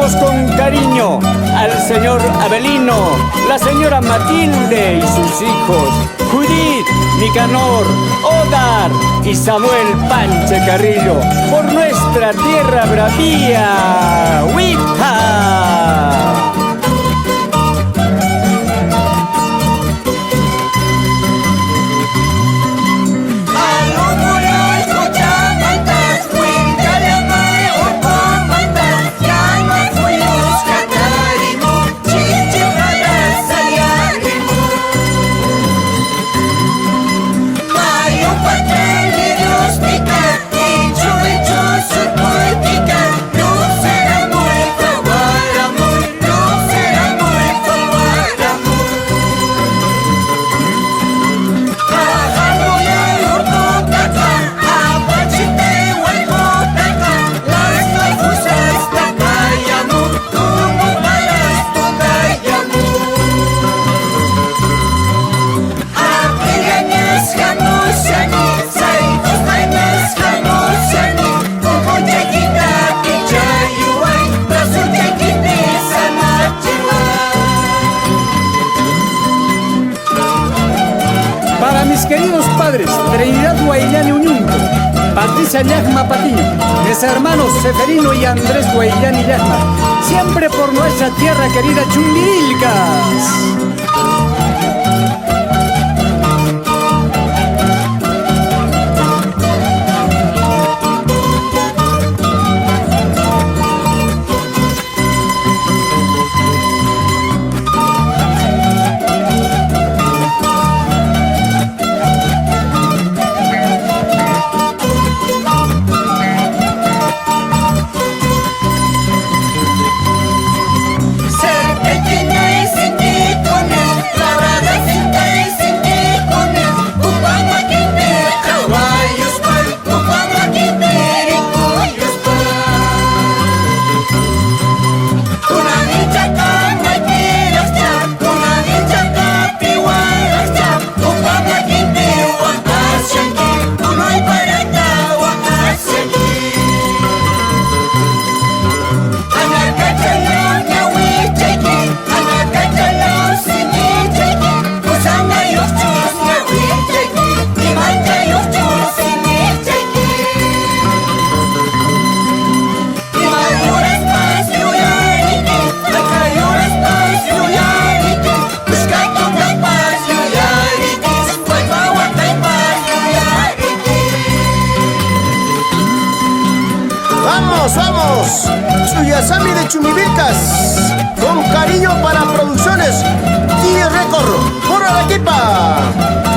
Saludamos con cariño al señor Abelino, la señora Matilde y sus hijos, Judith, Nicanor, Odar y Samuel Panche Carrillo, por nuestra tierra bravía. ¡Huipa! Para mis queridos padres, Trinidad Guayllani Uñunco, Patricia Llagma Patiño, mis hermanos Seferino y Andrés Guayllani Llagma, siempre por nuestra tierra querida Chumbirilcas. ¡Vamos! Suyasami de Chumbivilcas, con cariño para Producciones y Récord. ¡Por Arequipa!